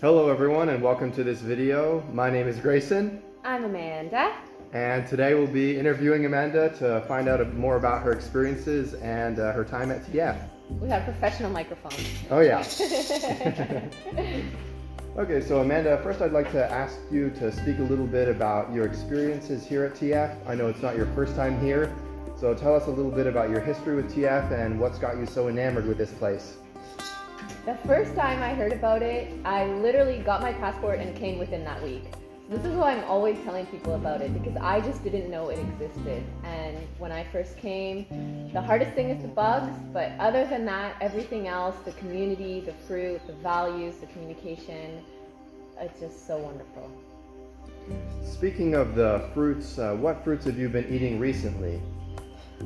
Hello everyone and welcome to this video. My name is Grayson. I'm Amanda. And today we'll be interviewing Amanda to find out more about her experiences and her time at TF. We have professional microphones. Oh yeah. Okay, so Amanda, first I'd like to ask you to speak a little bit about your experiences here at TF. I know it's not your first time here, so tell us a little bit about your history with TF and what's got you so enamored with this place. The first time I heard about it, I literally got my passport and came within that week. So this is why I'm always telling people about it, because I just didn't know it existed. And when I first came, the hardest thing is the bugs, but other than that, everything else, the community, the fruit, the values, the communication, it's just so wonderful. Speaking of the fruits, what fruits have you been eating recently?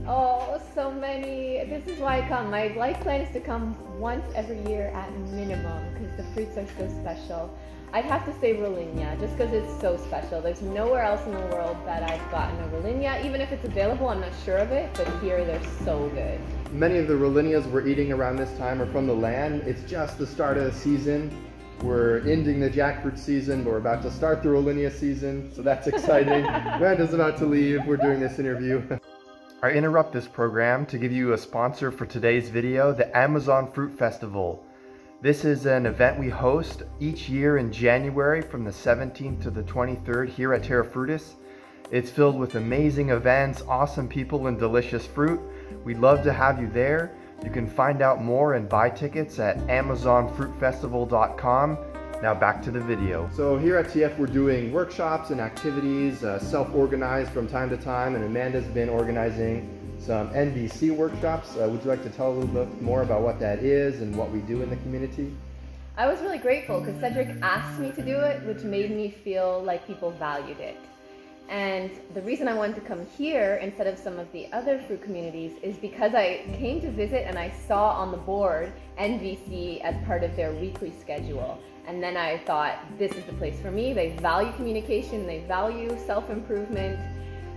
Oh, so many. This is why I come. My life plan is to come once every year at minimum because the fruits are so special. I'd have to say Rollinia, just because it's so special. There's nowhere else in the world that I've gotten a Rollinia. Even if it's available, I'm not sure of it, but here they're so good. Many of the Rollinias we're eating around this time are from the land. It's just the start of the season. We're ending the jackfruit season, but we're about to start the Rollinia season, so that's exciting. Amanda's about to leave. We're doing this interview. I interrupt this program to give you a sponsor for today's video, the Amazon Fruit Festival. This is an event we host each year in January from the 17th to the 23rd here at Terra Fruitis. It's filled with amazing events, awesome people, and delicious fruit. We'd love to have you there. You can find out more and buy tickets at amazonfruitfestival.com. Now back to the video. So here at TF we're doing workshops and activities, self-organized from time to time, and Amanda's been organizing some NVC workshops. Would you like to tell a little bit more about what that is and what we do in the community? I was really grateful because Cedric asked me to do it, which made me feel like people valued it. And the reason I wanted to come here instead of some of the other fruit communities is because I came to visit and I saw on the board NVC as part of their weekly schedule. And then I thought, this is the place for me. They value communication, they value self-improvement.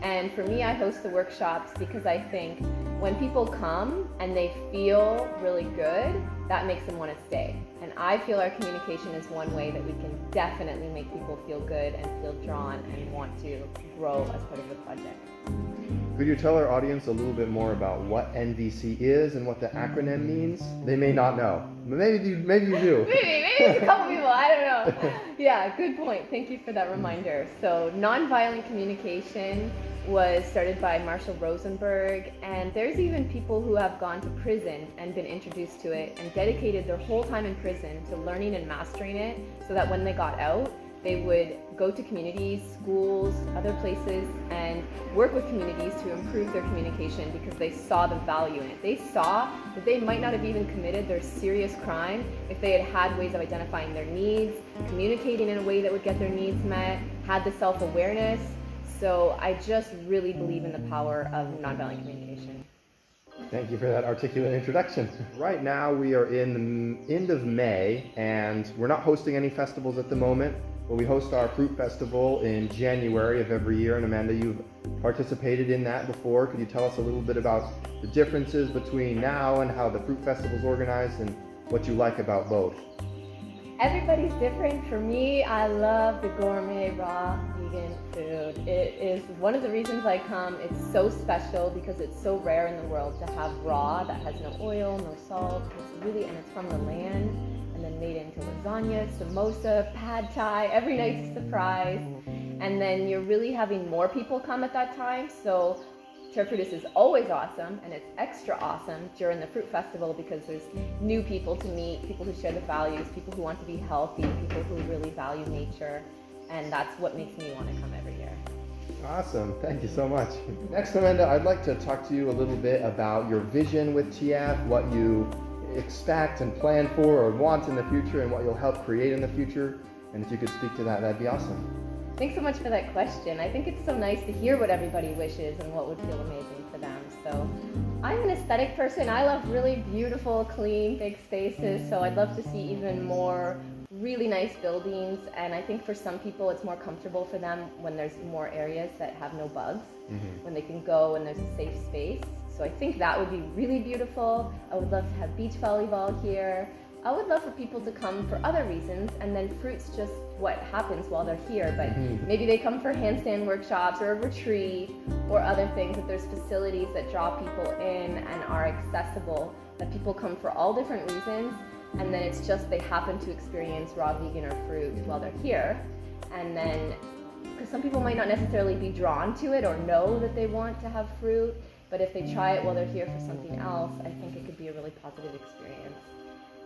And for me, I host the workshops because I think when people come and they feel really good, that makes them want to stay. And I feel our communication is one way that we can definitely make people feel good and feel drawn and want to grow as part of the project. Could you tell our audience a little bit more about what NVC is and what the acronym means? They may not know. Maybe you do. maybe it's a couple people, I don't know. Yeah, good point. Thank you for that reminder. So nonviolent communication was started by Marshall Rosenberg, and there's even people who have gone to prison and been introduced to it and dedicated their whole time in prison to learning and mastering it so that when they got out, they would go to communities, schools, other places, and work with communities to improve their communication because they saw the value in it. They saw that they might not have even committed their serious crime if they had had ways of identifying their needs, communicating in a way that would get their needs met, had the self-awareness. So I just really believe in the power of nonviolent communication. Thank you for that articulate introduction. Right now we are in the end of May and we're not hosting any festivals at the moment, but we host our fruit festival in January of every year. And Amanda, you've participated in that before. Could you tell us a little bit about the differences between now and how the fruit festival is organized and what you like about both? Everybody's different. For me, I love the gourmet, raw, vegan food. It is one of the reasons I come. It's so special because it's so rare in the world to have raw that has no oil, no salt. And it's from the land and then made into lasagna, samosa, pad thai. Every night's a surprise. And then you're really having more people come at that time. So Terra Fruitis is always awesome, and it's extra awesome during the fruit festival because there's new people to meet, people who share the values, people who want to be healthy, people who really value nature, and that's what makes me want to come every year. Awesome, thank you so much. Next, Amanda, I'd like to talk to you a little bit about your vision with TF, what you expect and plan for or want in the future, and what you'll help create in the future. And if you could speak to that, that'd be awesome. Thanks so much for that question. I think it's so nice to hear what everybody wishes and what would feel amazing for them. So I'm an aesthetic person. I love really beautiful, clean, big spaces. So I'd love to see even more really nice buildings. And I think for some people, it's more comfortable for them when there's more areas that have no bugs, when they can go and there's a safe space. So I think that would be really beautiful. I would love to have beach volleyball here. I would love for people to come for other reasons, and then fruit's just what happens while they're here. But maybe they come for handstand workshops or a retreat or other things, that there's facilities that draw people in and are accessible, that people come for all different reasons, and then it's just they happen to experience raw vegan or fruit while they're here. And then, because some people might not necessarily be drawn to it or know that they want to have fruit, but if they try it while they're here for something else, I think it could be a really positive experience.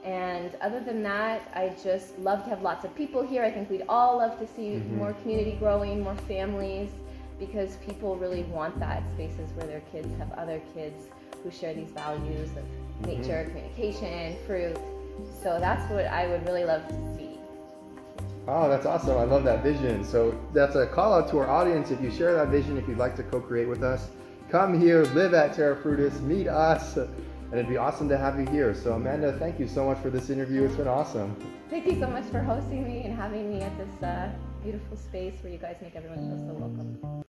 And other than that, I just love to have lots of people here. I think we'd all love to see more community growing, more families, because people really want that, spaces where their kids have other kids who share these values of nature, communication, fruit. So that's what I would really love to see. Oh, that's awesome. I love that vision. So that's a call out to our audience. If you share that vision, if you'd like to co-create with us, come here, live at Terra Frutis, meet us, and it'd be awesome to have you here. So Amanda, thank you so much for this interview. It's been awesome. Thank you so much for hosting me and having me at this beautiful space where you guys make everyone feel so welcome.